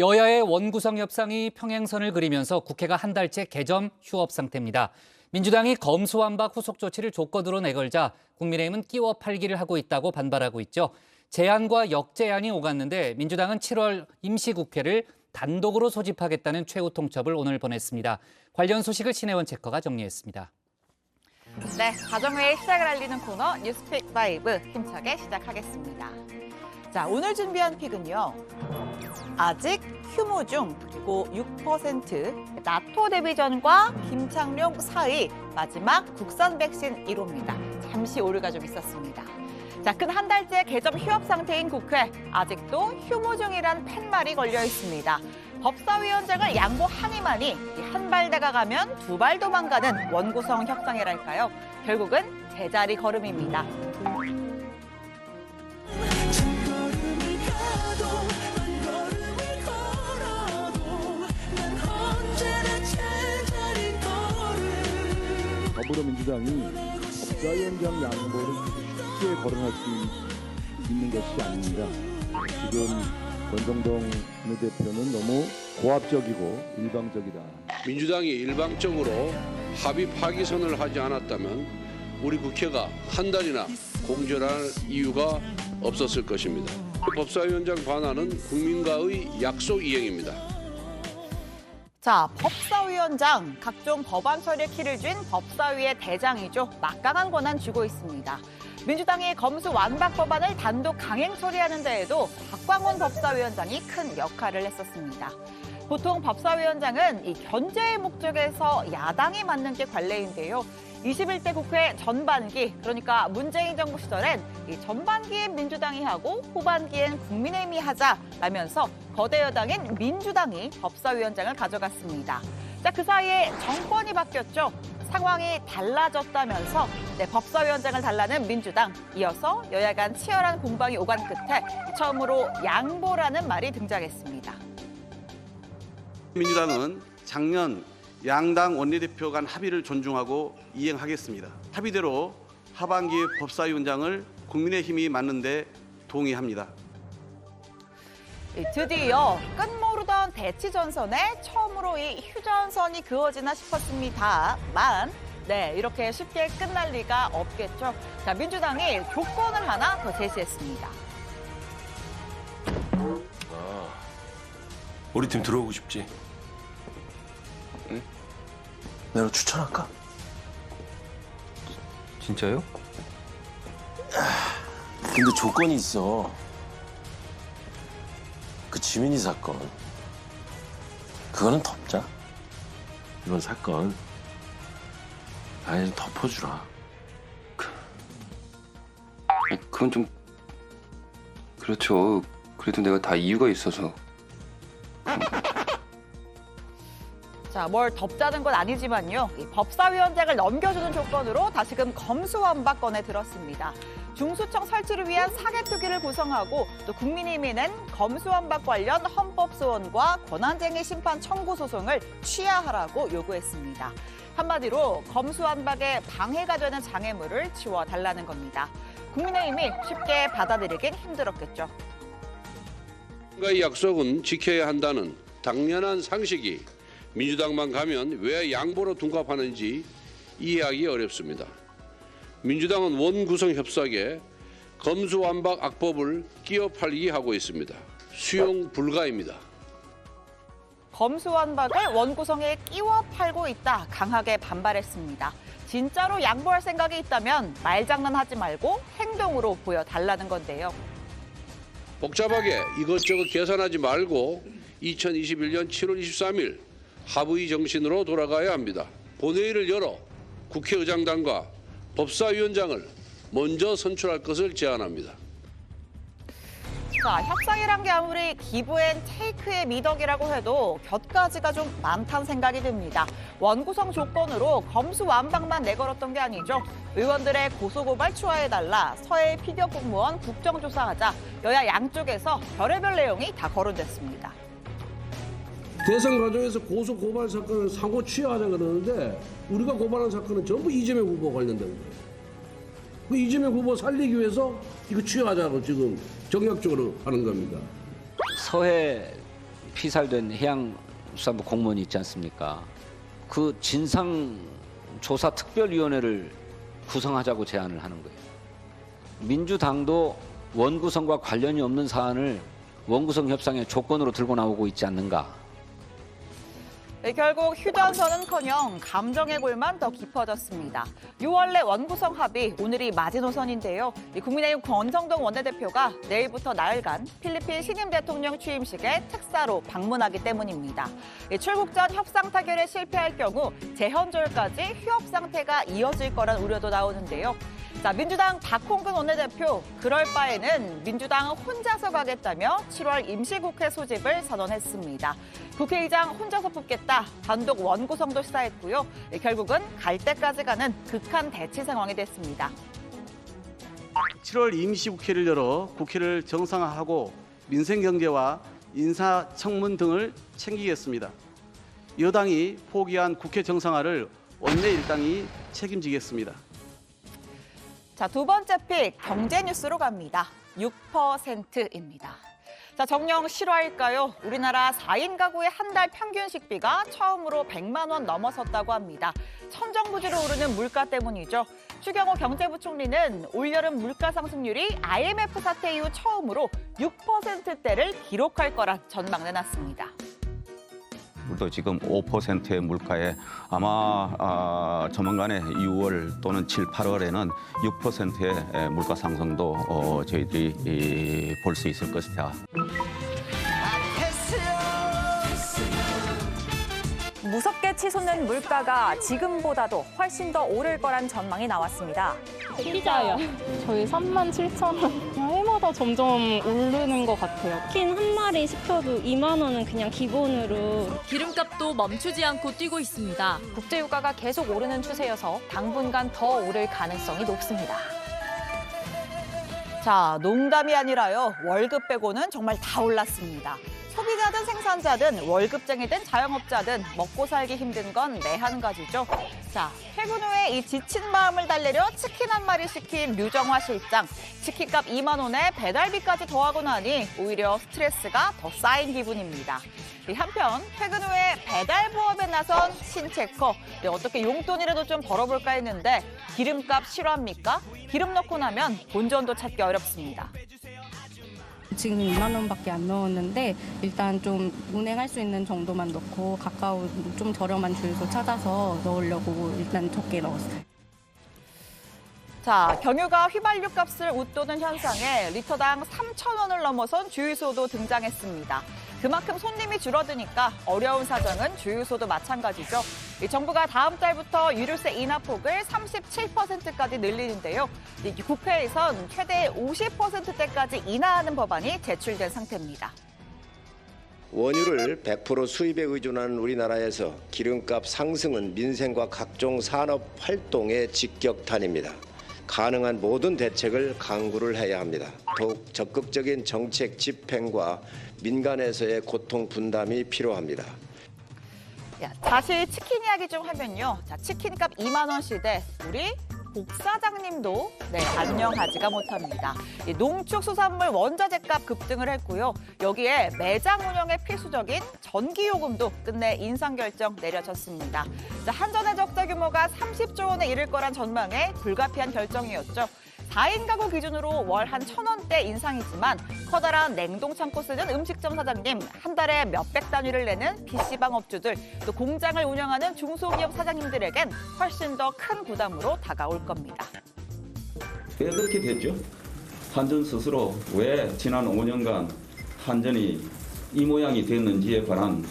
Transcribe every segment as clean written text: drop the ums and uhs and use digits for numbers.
여야의 원구성 협상이 평행선을 그리면서 국회가 한 달째 개점 휴업 상태입니다. 민주당이 검수완박 후속 조치를 조건으로 내걸자 국민의힘은 끼워 팔기를 하고 있다고 반발하고 있죠. 제안과 역제안이 오갔는데 민주당은 7월 임시국회를 단독으로 소집하겠다는 최후 통첩을 오늘 보냈습니다. 관련 소식을 신혜원 체커가 정리했습니다. 네, 가정회의 시작을 알리는 코너 뉴스픽 5 힘차게 시작하겠습니다. 자, 오늘 준비한 픽은요. 아직 휴무 중 그리고 6% 나토 데뷔전과 김창룡 사의 마지막 국산 백신 1호입니다. 잠시 오류가 좀 있었습니다. 자, 근 한 달째 개점 휴업 상태인 국회. 아직도 휴무 중이란 팻말이 걸려 있습니다. 법사위원장을 양보하니만이 한 발 다가가면 두 발 도망가는 원구성 협상이랄까요. 결국은 제자리 걸음입니다. 더불어민주당이 법사위원장 양보를 쉽게 거론할 수 있는 것이 아닙니다. 지금 권성동 대표는 너무 고압적이고 일방적이다. 민주당이 일방적으로 합의 파기선을 하지 않았다면 우리 국회가 한 달이나 공전할 이유가 없었을 것입니다. 법사위원장 반환은 국민과의 약속 이행입니다. 자, 법사위원장, 각종 법안 처리에 키를 쥔 법사위의 대장이죠. 막강한 권한 쥐고 있습니다. 민주당이 검수 완박 법안을 단독 강행 처리하는 데에도 박광원 법사위원장이 큰 역할을 했었습니다. 보통 법사위원장은 이 견제의 목적에서 야당이 맡는 게 관례인데요. 21대 국회 전반기, 그러니까 문재인 정부 시절엔 이 전반기엔 민주당이 하고 후반기엔 국민의힘이 하자라면서 거대 여당인 민주당이 법사위원장을 가져갔습니다. 자, 그 사이에 정권이 바뀌었죠. 상황이 달라졌다면서 법사위원장을 달라는 민주당, 이어서 여야 간 치열한 공방이 오간 끝에 처음으로 양보라는 말이 등장했습니다. 민주당은 작년 양당 원내대표 간 합의를 존중하고 이행하겠습니다. 합의대로 하반기 법사위원장을 국민의힘이 맡는 데 동의합니다. 드디어 끝모르던 대치전선에 처음으로 이 휴전선이 그어지나 싶었습니다만 이렇게 쉽게 끝날 리가 없겠죠. 자, 민주당이 조건을 하나 더 제시했습니다. 우리 팀 들어오고 싶지? 응? 내가 추천할까? 진짜요? 근데 조건이 있어. 그 지민이 사건. 그거는 덮자. 이번 사건. 아예 좀 덮어주라. 그건 좀 그렇죠. 그래도 내가 다 이유가 있어서. 자, 뭘 덮자는 건 아니지만요. 이 법사위원장을 넘겨주는 조건으로 다시금 검수완박건에 들었습니다. 중수청 설치를 위한 사개특위를 구성하고 또 국민의힘에는 검수완박 관련 헌법소원과 권한쟁의 심판 청구 소송을 취하하라고 요구했습니다. 한마디로 검수완박에 방해가 되는 장애물을 치워달라는 겁니다. 국민의힘이 쉽게 받아들이긴 힘들었겠죠. 이 약속은 지켜야 한다는 당연한 상식이 민주당만 가면 왜 양보로 둔갑하는지 이해하기 어렵습니다. 민주당은 원구성 협상에 검수완박 악법을 끼워 팔기 하고 있습니다. 수용 불가입니다. 검수완박을 원구성에 끼워 팔고 있다 강하게 반발했습니다. 진짜로 양보할 생각이 있다면 말장난하지 말고 행동으로 보여달라는 건데요. 복잡하게 이것저것 계산하지 말고 2021년 7월 23일 합의 정신으로 돌아가야 합니다. 본회의를 열어 국회의장단과 법사위원장을 먼저 선출할 것을 제안합니다. 자, 협상이란 게 아무리 기브앤 테이크의 미덕이라고 해도 곁가지가 좀 많다는 생각이 듭니다. 원구성 조건으로 검수완박만 내걸었던 게 아니죠. 의원들의 고소고발 추하해달라, 서해 피격 공무원 국정조사하자, 여야 양쪽에서 별의별 내용이 다 거론됐습니다. 대선 과정에서 고소 고발 사건을 상고 취하하자 그러는데 우리가 고발한 사건은 전부 이재명 후보 관련된 거예요. 그 이재명 후보 살리기 위해서 이거 취하자고 지금 정략적으로 하는 겁니다. 서해 피살된 해양수산부 공무원이 있지 않습니까? 그 진상조사특별위원회를 구성하자고 제안을 하는 거예요. 민주당도 원구성과 관련이 없는 사안을 원구성 협상의 조건으로 들고 나오고 있지 않는가. 네, 결국 휴전선은커녕 감정의 골만 더 깊어졌습니다. 6월 내 원구성 합의, 오늘이 마지노선인데요. 국민의힘 권성동 원내대표가 내일부터 나흘간 필리핀 신임 대통령 취임식에 특사로 방문하기 때문입니다. 출국 전 협상 타결에 실패할 경우 재헌절까지 휴업 상태가 이어질 거란 우려도 나오는데요. 자, 민주당 박홍근 원내대표, 그럴 바에는 민주당 혼자서 가겠다며 7월 임시국회 소집을 선언했습니다. 국회의장 혼자서 뽑겠다, 단독 원구성도 시사했고요. 결국은 갈 때까지 가는 극한 대치 상황이 됐습니다. 7월 임시국회를 열어 국회를 정상화하고 민생경제와 인사청문 등을 챙기겠습니다. 여당이 포기한 국회 정상화를 원내 일당이 책임지겠습니다. 자, 두 번째 픽, 경제 뉴스로 갑니다. 6%입니다. 자, 정녕 실화일까요? 우리나라 4인 가구의 한 달 평균 식비가 처음으로 100만 원 넘어섰다고 합니다. 천정부지로 오르는 물가 때문이죠. 추경호 경제부총리는 올여름 물가 상승률이 IMF 사태 이후 처음으로 6%대를 기록할 거란 전망 내놨습니다. 우리도 지금 5%의 물가에 아마 조만간에 6월 또는 7, 8월에는 6%의 물가 상승도 저희들이 볼 수 있을 것이다. 무섭게 치솟는 물가가 지금보다도 훨씬 더 오를 거란 전망이 나왔습니다. 피자요. 저희 37,000원. 해마다 점점 오르는 것 같아요. 치킨 한 마리 시켜도 2만 원은 그냥 기본으로. 기름값도 멈추지 않고 뛰고 있습니다. 국제유가가 계속 오르는 추세여서 당분간 더 오를 가능성이 높습니다. 자, 농담이 아니라요. 월급 빼고는 정말 다 올랐습니다. 소비자든 생산자든 월급쟁이든 자영업자든 먹고 살기 힘든 건 매 한 가지죠. 자, 퇴근 후에 이 지친 마음을 달래려 치킨 한 마리 시킨 류정화 실장. 치킨값 2만 원에 배달비까지 더하고 나니 오히려 스트레스가 더 쌓인 기분입니다. 한편 퇴근 후에 배달 부업에 나선 신체커. 어떻게 용돈이라도 좀 벌어볼까 했는데 기름값 실화입니까? 기름 넣고 나면 본전도 찾기 어렵습니다. 지금 2만 원밖에 안 넣었는데 일단 좀 운행할 수 있는 정도만 넣고 가까운 좀 저렴한 주유소 찾아서 넣으려고 일단 적게 넣었어요. 자, 경유가 휘발유 값을 웃도는 현상에 리터당 3,000원을 넘어선 주유소도 등장했습니다. 그만큼 손님이 줄어드니까 어려운 사정은 주유소도 마찬가지죠. 이 정부가 다음 달부터 유류세 인하폭을 37%까지 늘리는데요. 국회에선 최대 50%대까지 인하하는 법안이 제출된 상태입니다. 원유를 100% 수입에 의존하는 우리나라에서 기름값 상승은 민생과 각종 산업 활동의 직격탄입니다. 가능한 모든 대책을 강구를 해야 합니다. 더욱 적극적인 정책 집행과 민간에서의 고통 분담이 필요합니다. 다시 치킨 이야기 좀 하면요. 자, 치킨값 2만 원 시대 우리 복사장님도 안녕하지가 못합니다. 농축수산물 원자재값 급등을 했고요. 여기에 매장 운영에 필수적인 전기요금도 끝내 인상 결정 내려졌습니다. 자, 한전의 적자 규모가 30조 원에 이를 거란 전망에 불가피한 결정이었죠. 4인 가구 기준으로 월 한 1,000원대 인상이지만 커다란 냉동창고 쓰는 음식점 사장님, 한 달에 몇백 단위를 내는 PC방 업주들, 또 공장을 운영하는 중소기업 사장님들에겐 훨씬 더 큰 부담으로 다가올 겁니다. 왜 그렇게 됐죠? 한전 스스로 왜 지난 5년간 한전이 이 모양이 됐는지에 관한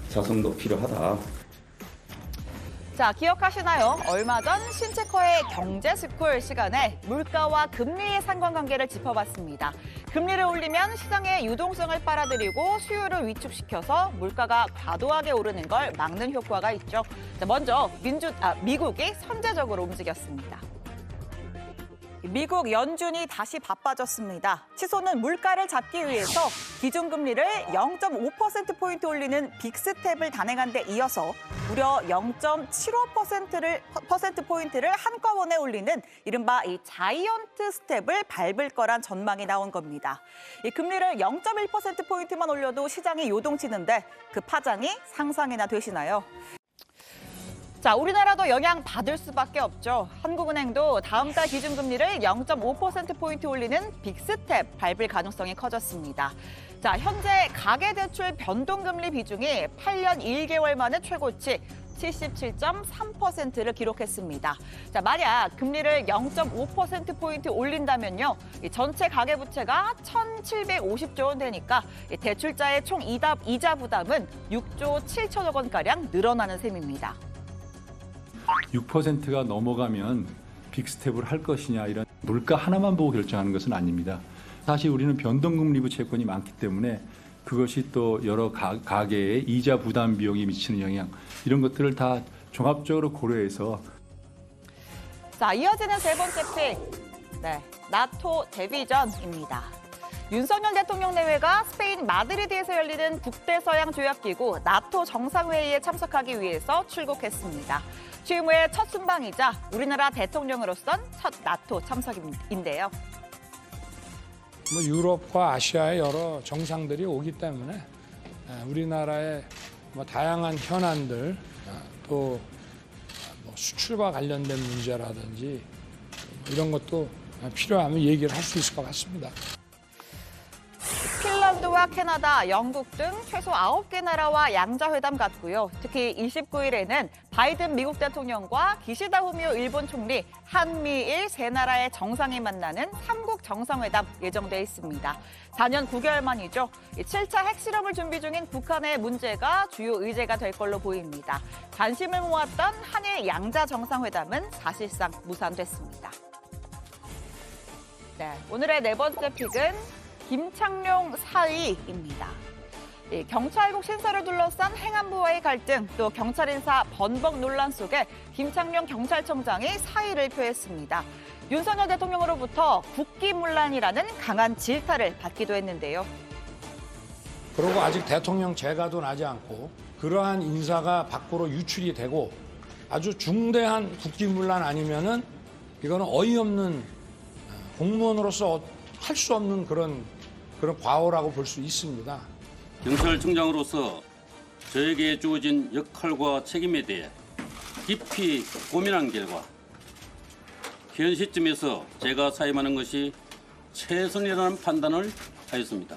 자성도 필요하다. 자, 기억하시나요? 얼마 전 신체커의 경제스쿨 시간에 물가와 금리의 상관관계를 짚어봤습니다. 금리를 올리면 시장의 유동성을 빨아들이고 수요를 위축시켜서 물가가 과도하게 오르는 걸 막는 효과가 있죠. 자, 먼저 미국이 선제적으로 움직였습니다. 미국 연준이 다시 바빠졌습니다. 치솟는 물가를 잡기 위해서 기준금리를 0.5%포인트 올리는 빅스텝을 단행한 데 이어서 무려 0.75%포인트를 한꺼번에 올리는 이른바 이 자이언트 스텝을 밟을 거란 전망이 나온 겁니다. 이 금리를 0.1%포인트만 올려도 시장이 요동치는데 그 파장이 상상이나 되시나요? 자, 우리나라도 영향 받을 수밖에 없죠. 한국은행도 다음 달 기준금리를 0.5%포인트 올리는 빅스텝 밟을 가능성이 커졌습니다. 자, 현재 가계대출 변동금리 비중이 8년 1개월 만에 최고치 77.3%를 기록했습니다. 자, 만약 금리를 0.5%포인트 올린다면요, 이 전체 가계부채가 1,750조 원 되니까 대출자의 총 이자 부담은 6조 7천억 원가량 늘어나는 셈입니다. 6%가 넘어가면 빅스텝을 할 것이냐 이런 물가 하나만 보고 결정하는 것은 아닙니다. 사실 우리는 변동금리부 채권이 많기 때문에 그것이 또 여러 가계의 이자 부담 비용이 미치는 영향 이런 것들을 다 종합적으로 고려해서. 자, 이어지는 세 번째 픽. 네, 나토 데뷔전입니다. 윤석열 대통령 내외가 스페인 마드리드에서 열리는 북대서양 조약기구 나토 정상회의에 참석하기 위해서 출국했습니다. 취임 후의 첫 순방이자 우리나라 대통령으로선 첫 나토 참석인데요. 유럽과 아시아의 여러 정상들이 오기 때문에 우리나라의 다양한 현안들 또 수출과 관련된 문제라든지 이런 것도 필요하면 얘기를 할 수 있을 것 같습니다. 핀란드와 캐나다, 영국 등 최소 9개 나라와 양자회담 갖고요. 특히 29일에는 바이든 미국 대통령과 기시다 후미오 일본 총리, 한미일 세 나라의 정상이 만나는 3국 정상회담 예정돼 있습니다. 4년 9개월 만이죠. 7차 핵실험을 준비 중인 북한의 문제가 주요 의제가 될 걸로 보입니다. 관심을 모았던 한일 양자 정상회담은 사실상 무산됐습니다. 네, 오늘의 네 번째 픽은 김창룡 사의입니다. 경찰국 신설을 둘러싼 행안부와의 갈등, 또 경찰 인사 번복 논란 속에 김창룡 경찰청장이 사의를 표했습니다. 윤석열 대통령으로부터 국기문란이라는 강한 질타를 받기도 했는데요. 그리고 아직 대통령 재가도 나지 않고 그러한 인사가 밖으로 유출이 되고 아주 중대한 국기문란 아니면은 이거는 어이없는 공무원으로서 할 수 없는 그런 과오라고 볼 수 있습니다. 경찰청장으로서 저에게 주어진 역할과 책임에 대해 깊이 고민한 결과 현 시점에서 제가 사임하는 것이 최선이라는 판단을 하였습니다.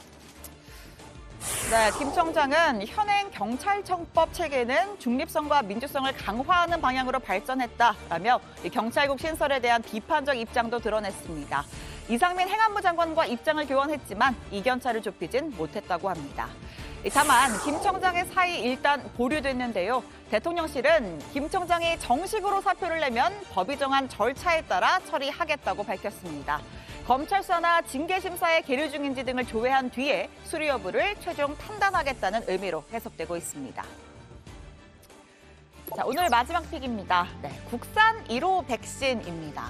네, 김 청장은 현행 경찰청법 체계는 중립성과 민주성을 강화하는 방향으로 발전했다라며 경찰국 신설에 대한 비판적 입장도 드러냈습니다. 이상민 행안부 장관과 입장을 교환했지만 이견차를 좁히진 못했다고 합니다. 다만 김 청장의 사의 일단 보류됐는데요. 대통령실은 김 청장이 정식으로 사표를 내면 법이 정한 절차에 따라 처리하겠다고 밝혔습니다. 검찰 수사나 징계심사에 계류 중인지 등을 조회한 뒤에 수리 여부를 최종 판단하겠다는 의미로 해석되고 있습니다. 자, 오늘 마지막 픽입니다. 네, 국산 1호 백신입니다.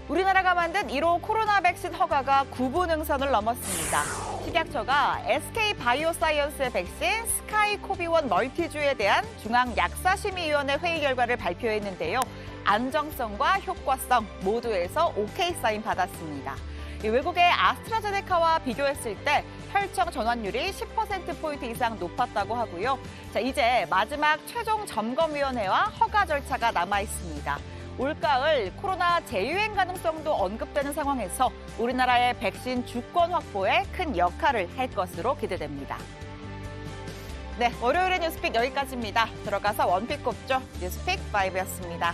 우리나라가 만든 1호 코로나 백신 허가가 구분 응선을 넘었습니다. 식약처가 SK바이오사이언스의 백신 스카이코비1 멀티주에 대한 중앙약사심의위원회 회의 결과를 발표했는데요. 안정성과 효과성 모두에서 오케이 사인 받았습니다. 외국의 아스트라제네카와 비교했을 때 혈청 전환율이 10%포인트 이상 높았다고 하고요. 자, 이제 마지막 최종 점검위원회와 허가 절차가 남아 있습니다. 올가을 코로나 재유행 가능성도 언급되는 상황에서 우리나라의 백신 주권 확보에 큰 역할을 할 것으로 기대됩니다. 네, 월요일의 뉴스픽 여기까지입니다. 들어가서 원픽 꼽죠. 뉴스픽 5였습니다.